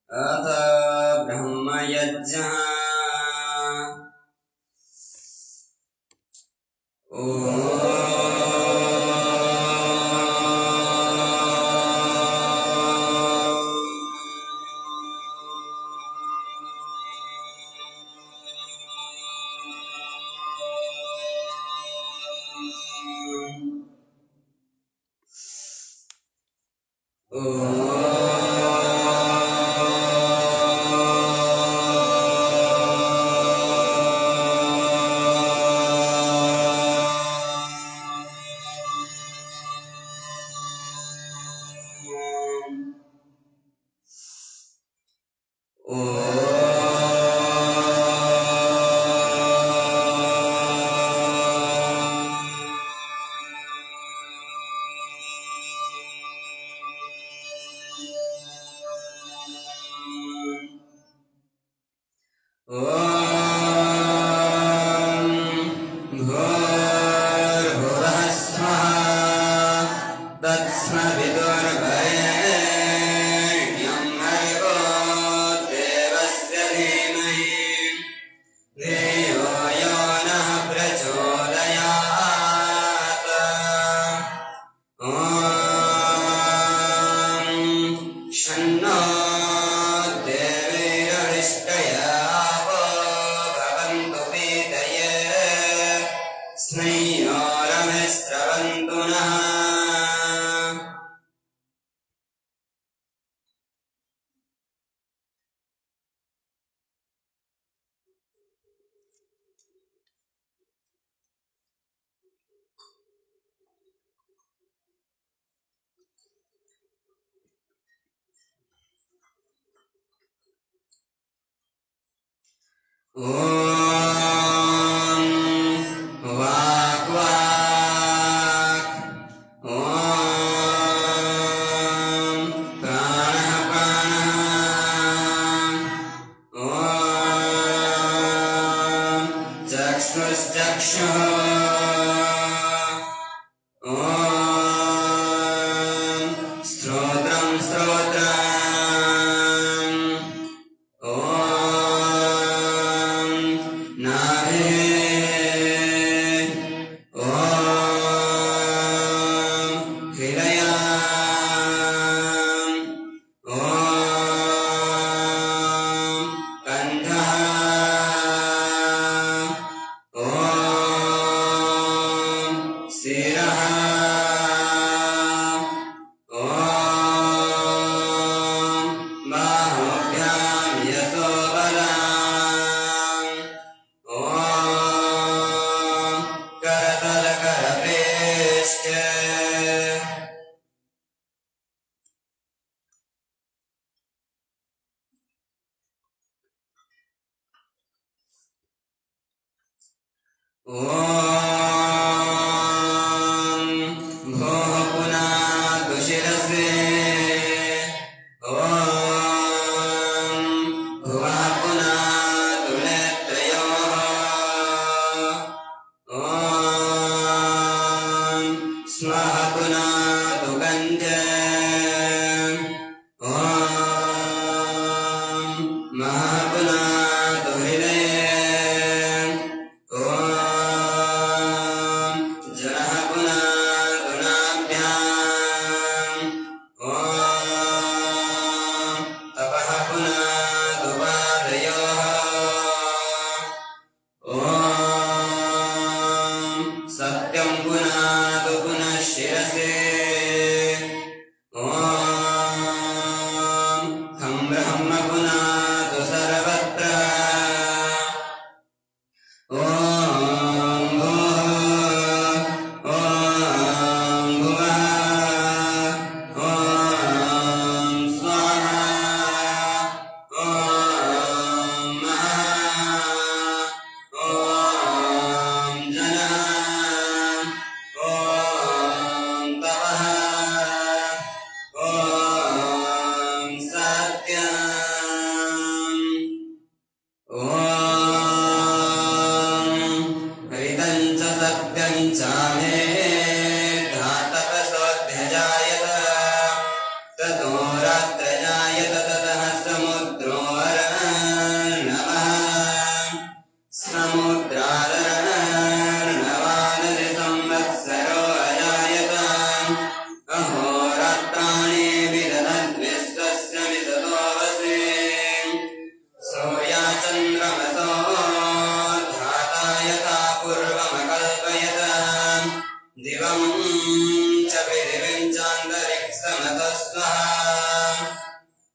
अथ ब्रह्मयज्ञः ततो रात्रजायत ततः समुद्रः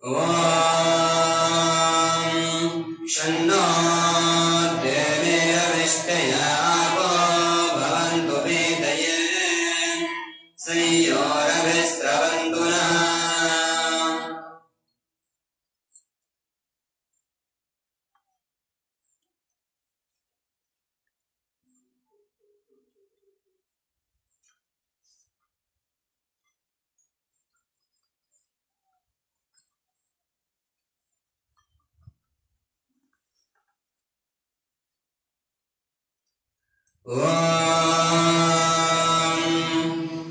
ॐ शन्नो देवीरविष्टयापो भवन्तु वेदये संयोरभिस्रवन्तु नः ॐ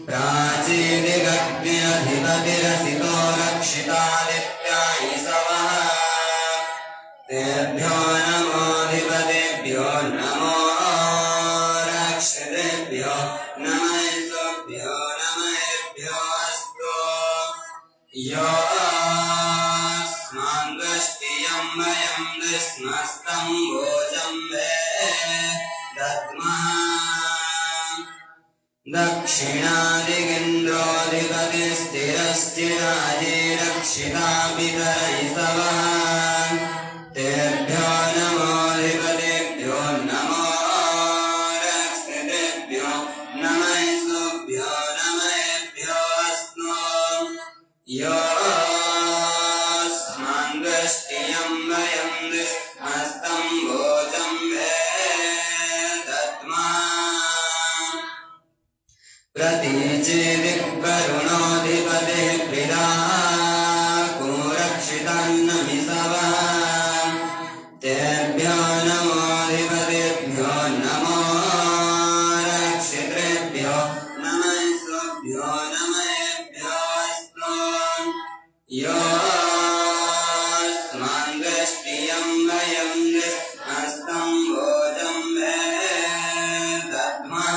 प्राचीदिगग्न्यधिपतिरसितो रक्षितादित्यायि सवः तेभ्यो नमोऽधिपतिभ्यो नमो रक्षितेभ्यो नमस्तेभ्यो नमस्तेभ्योऽस्तु योऽस्मान् दृष्टियं वयं दस्मस्तं भोजं वे दद्मः दक्षिणादिगिन्द्रोऽधिपतिस्थिरस्थिराजे रक्षितापितरैः सवः तेभ्यो नमोऽधिपतिभ्यो नमो रक्षितेभ्यो नमस्तेभ्यो नमस्तेभ्योऽस्तु योऽस्मान् दृष्टियं वयं दस्मस्तं भोजं वे प्रतीचेदिक्करुणोऽधिपतिः पिताको रक्षितान्नमि सवः तेभ्यो नमोऽधिपतिभ्यो नमो रक्षितेभ्यो नमस्तेभ्यो नमस्तेभ्योऽस्तु योऽस्मान् दृष्टियं वयं दस्मस्तं भोजं वे दद्मः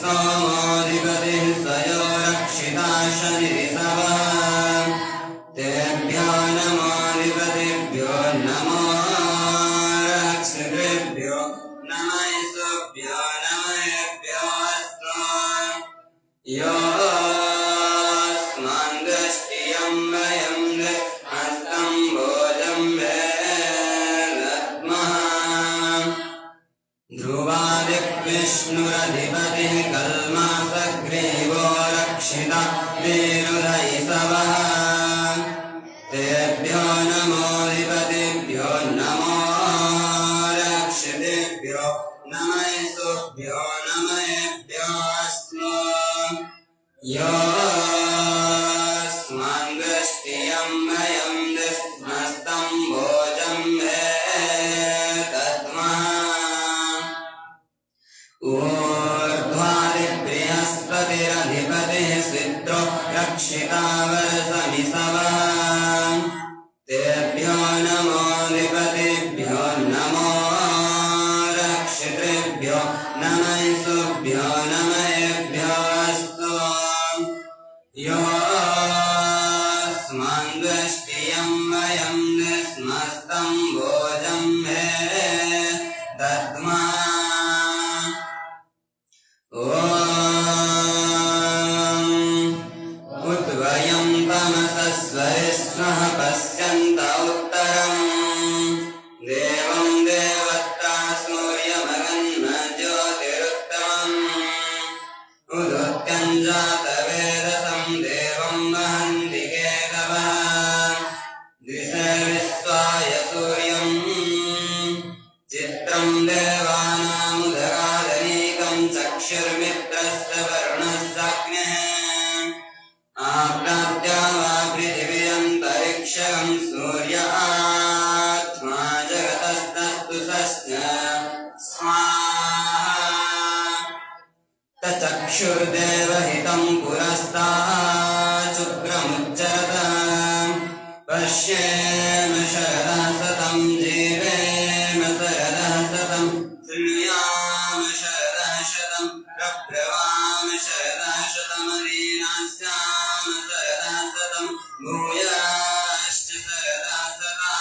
उदीचेदिक्सोमोऽधिपतिः सयो रक्षिता शनिरिसवः तेभ्यो नमोऽधिपतिभ्यो नमो रक्षितेभ्यो नमस्तेभ्यो नमस्तेभ्योऽस्तु योऽस्मान् दृष्टियं वयं दस्मस्तं भोजं वे दद्मः ध्रुवादिक्विष्णुरधिपतिः कल्मासग्रीवो रक्षिता मेरुधैः सवः तेभ्यो नमोऽधिपतिभ्यो नमो रक्षितेभ्यो नमस्तेभ्यो नमस्तेभ्योऽस्तु योऽस्मान् दृष्टियं वयं दस्मस्तं भोजं वे दद्मः ऊर्ध्वादिबृहस्पतिरधिपतिः सिद्धो रक्षिता वरसमि सवः तेभ्यो नमोऽधिपतिभ्यो नमो रक्षितेभ्यो नमस्तेभ्यो नमस्तेभ्योऽस्तु योऽस्मान् दृष्टियं वयं दस्मस्तं भोजं वे दद्मः उद्वयं तमसस्वरिष्मः पश्यन्त उत्तरम् देवं देवत्ता सूर्यमगन्म ज्योतिरुत्तमम् उदुत्यं जातवेदसं देवं वहन्ति केतवः द्विषे विश्वाय सूर्यम् चित्रं देवानामुदगादनीकं चक्षुर्मित्रस्य वरुणस्याग्नेः आप्राप्त्या वा पृथिवीरन्तरिक्षं सूर्य आत्मा जगतस्तस्तु सस्य स्वाहा तचक्षुर्देवहितं पुरस्ताचुग्रमुच्चरत पश्येम शरदः सतं जीवेम शरदः सतं शृणुयाम शरदः शतं प्रब्रवाम शरदः शतमदीनास्याम शरदः शतं भूयाश्च शरदः सदा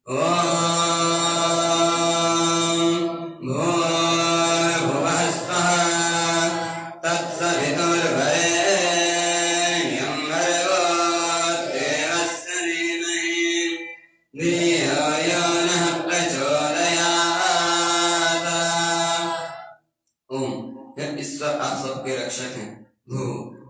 ॐ भूर्भुवः स्वः तत्सवितुर्वरेण्यं भवितुर्वरेण्यं भर्गो देवस्य धीमहि धियो यो नः प्रचोदयात्। ओम। ईश्वर आप सबके रक्षक हैं। भू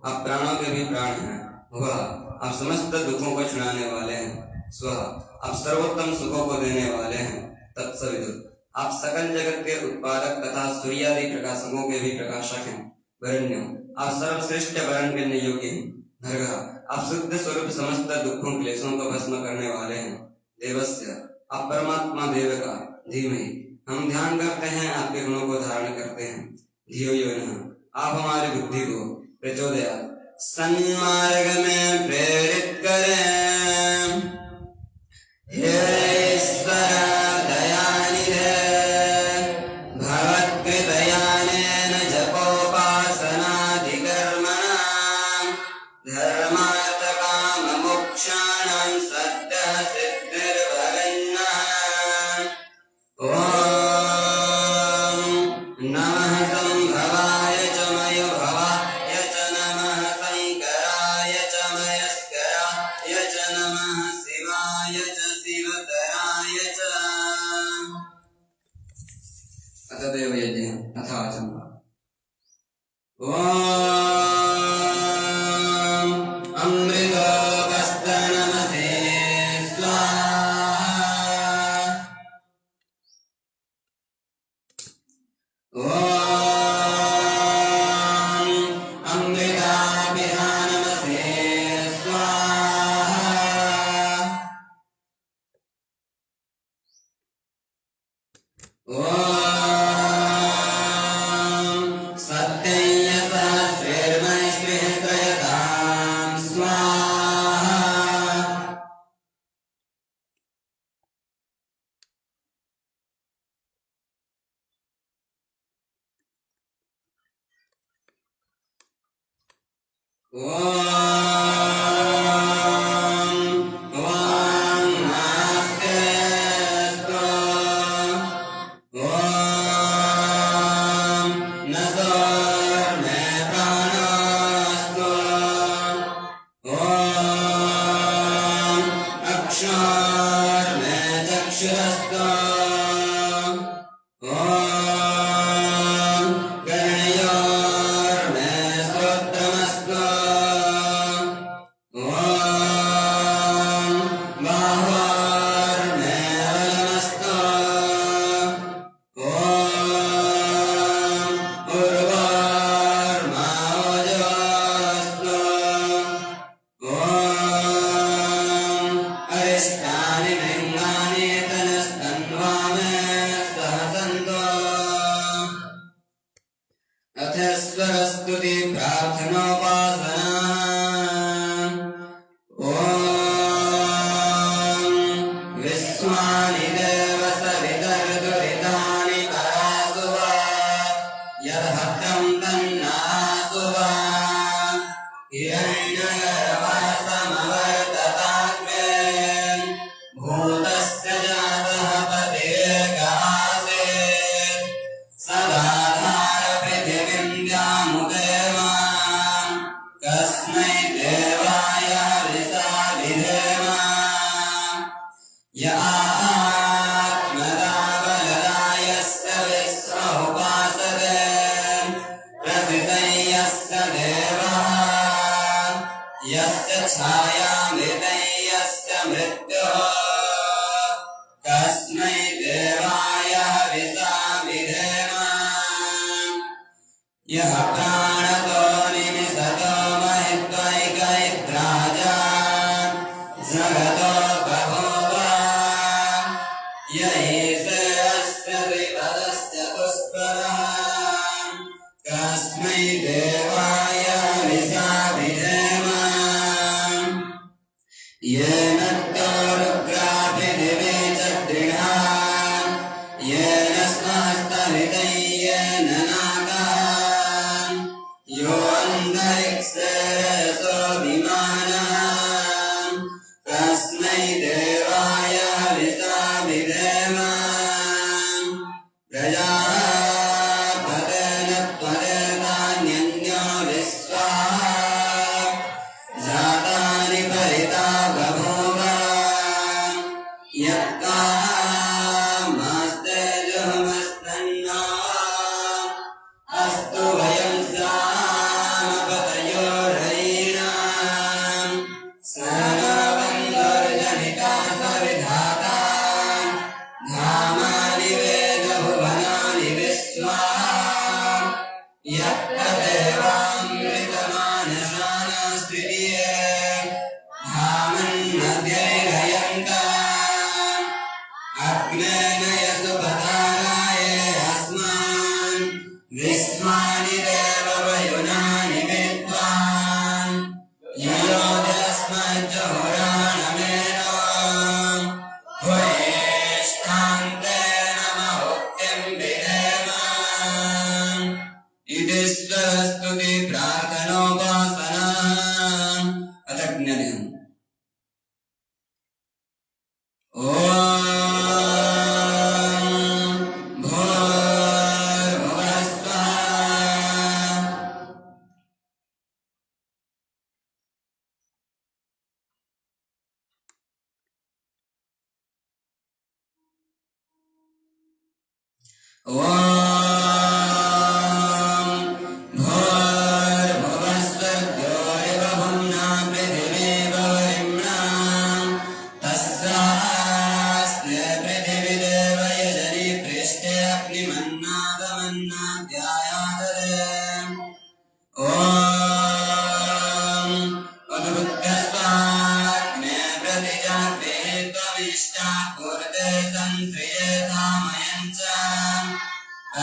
आप प्राणों के भी प्राण हैं। वह आप समस्त दुखों को छुड़ाने वाले हैं। स्व आप सर्वोत्तम सुखों को देने वाले हैं। तत्सवितुर आप सकल जगत के उत्पादक तथा सूर्यादि प्रकाशकों के भी प्रकाशक हैं। वरेण्यम आप सर्वश्रेष्ठ वरण करने योग्य हैं। भर्गः आप शुद्ध स्वरूप समस्त दुखों क्लेशों को भस्म करने वाले हैं। देवस्य आप परमात्मा देव का धीमहि हम ध्यान करते हैं, आपके गुणों को धारण करते हैं। धियो यो नः आप हमारी बुद्धि को प्रचोदयात् सन्मार्ग में प्रेरित करें। हे ईश्वर दयानिधे भगवत्कृतयानेन जपोपासनाधिकर्मणां धर्मार्थ काम मोक्षाणां सद्यः सिद्धिर्भवेन्नः। ओम नमः संभवाय च मयोभवाय च नमः शंकराय च मयस्कराय च नमः शिवाय च शिवतराय च। अतदेव यज्ञः अथाचम्बा। ओम अमृतोपस्तनमते स्वाहा। ओम अमृताभिधानमते स्वाहा। ओम सत्यं सहस्रेर्मैस्त्रिहस्त्रयतां स्वाहा। ओम वां नास्तेऽस्तु। ओम नसोर्मे प्राणोऽस्तु। ओम अक्षोर्मे चक्षुरस्तु। ओम कर्णयोर्मे श्रोत्रमस्तु। ओम बाहोर्मे बलमस्तु। ओम उर्वोर्मा ओजोऽस्तु। ओम अरिष्टानि लिङ्गानि तनस्तन्वामे सहसन्तो। अथस्वरस्तुति प्रार्थनोपासना। ओम विश्वानि देव सवितर्दुरितानि परासुवा यद्भद्रं तन्नासुवा हिरण्यगर्भसमवर्तताग्ने भूतस्य जातः पतिर्गासेत् सदाधार पृथिवीं व्यामुदेवां कस्मै देवाय हविषा विधेम। य आत्मदा बलदायस्य विश्वः उपासते प्रथितं यस्य देवः यस्य छायामृतं यस्य मृत्युः कस्मै देवाय हविषा विधेम। यः प्राणतो निमिषतो महित्वैकैत्राजा जगतो बभूव य ईशस्य द्विपदस्य पुष्करः कस्मै देवाय हविषा विधेम। येन रुद्राभिदिवे च दृढान् येन स्वास्तवितं येन नागान् यो अन्तरिक्षे रसो विमानः कस्मै देवाय हविषा विधेम। प्रजापतेन त्वरेतान्यन्यो विश्व तनोपासना अतज्ञान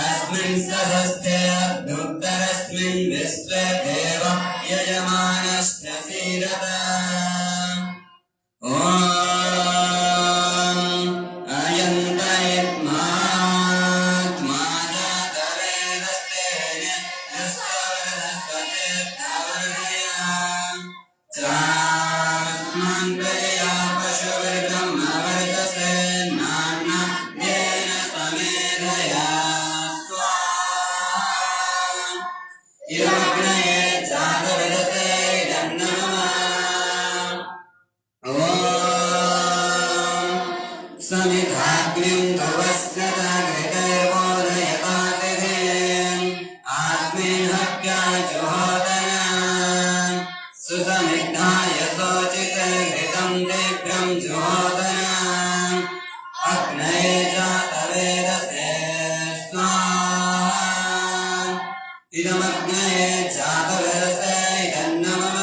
अस्मिन् सदस्ते अभ्युत्तरस्मिन् विश्वे देव यजमानश्च सीरत समिधाग्निं धवस्य घृतैर्मोदयतातिथिम् आस्मिन् हव्या जुहोदना सुसमिग्धाय शोचिते घृतं दिव्यं जुहोदना अग्नये जातवेदसे स्वाहा इदमग्नये जातवेदसे इदन्नमः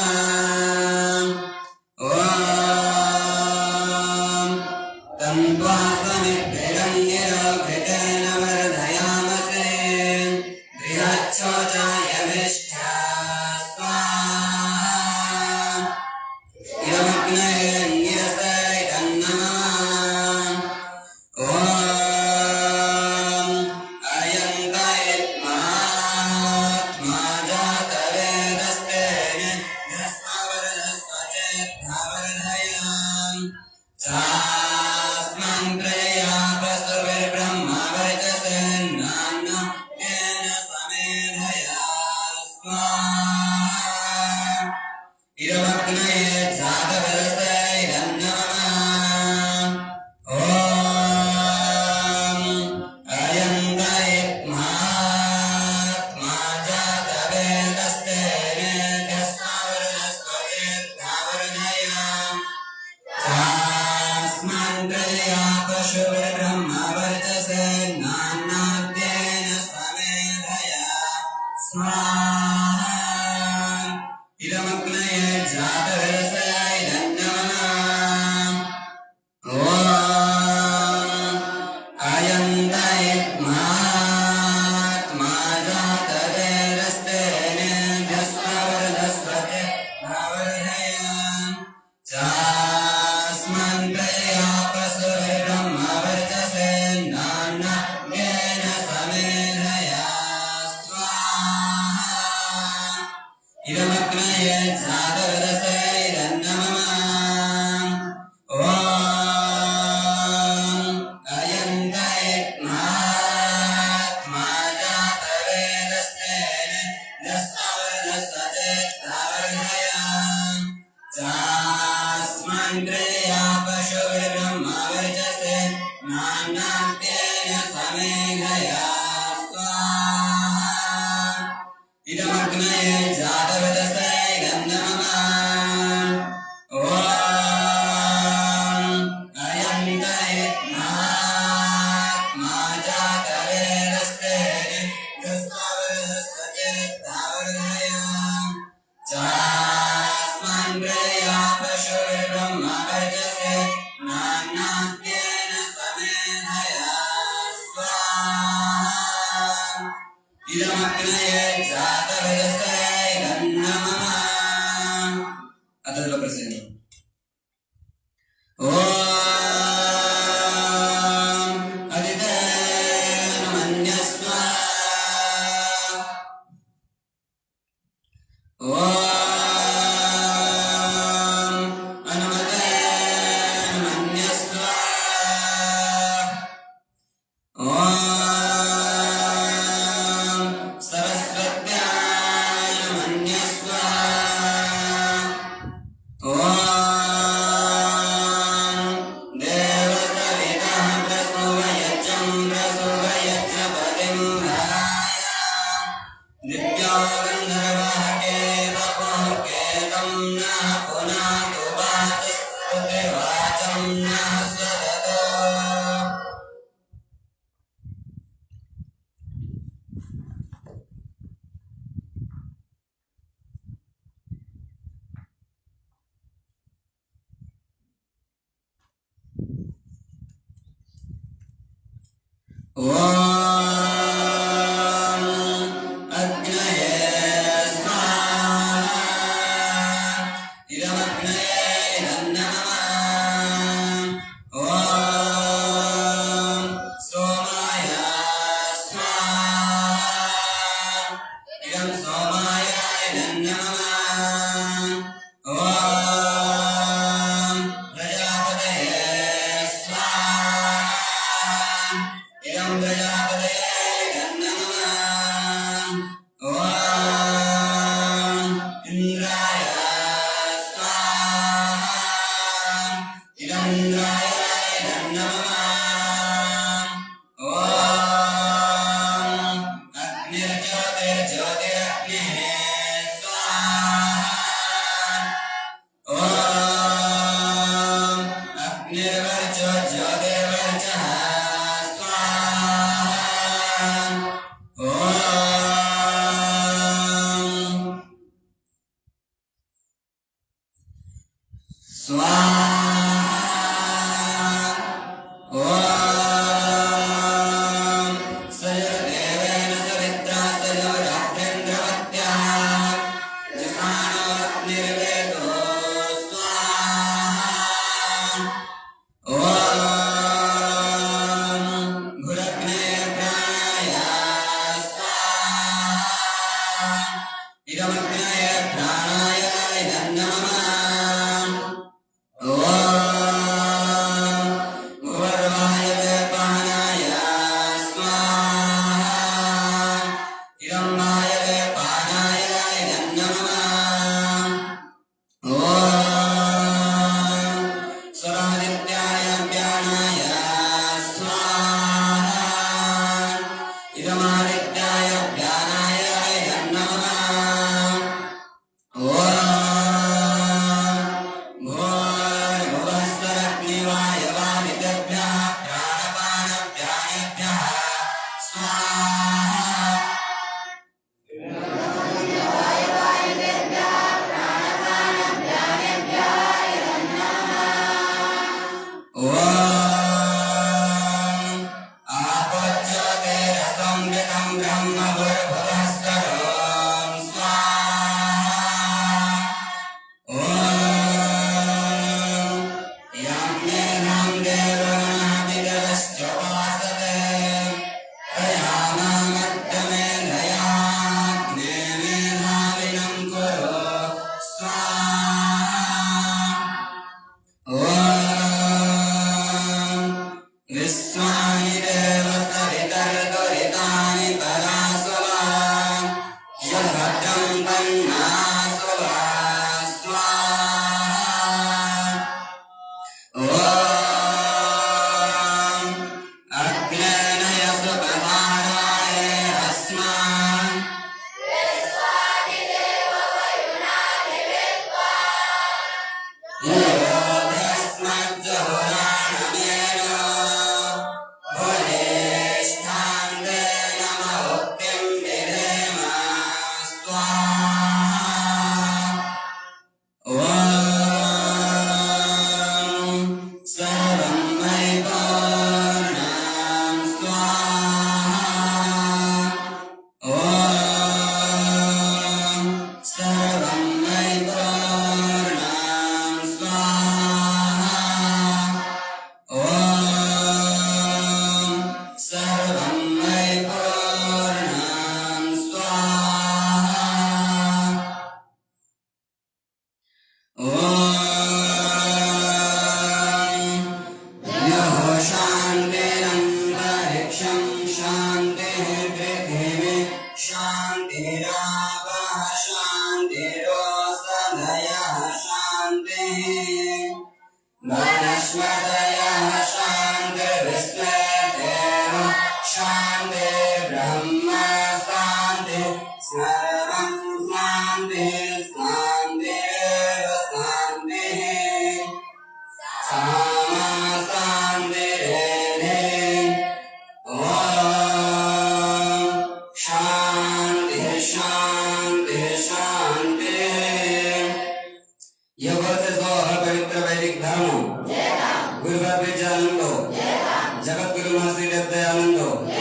जगत गुरु महर्षि दयानंदो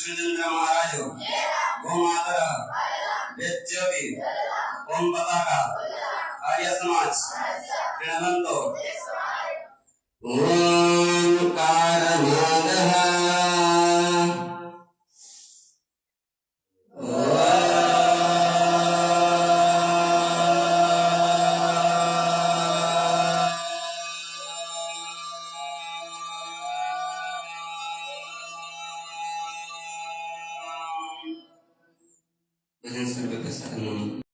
कृष्णचंद्र महाराज गो मातरः वेद ओम पताका आर्य समाज प्रणवंतो ओंकारनादः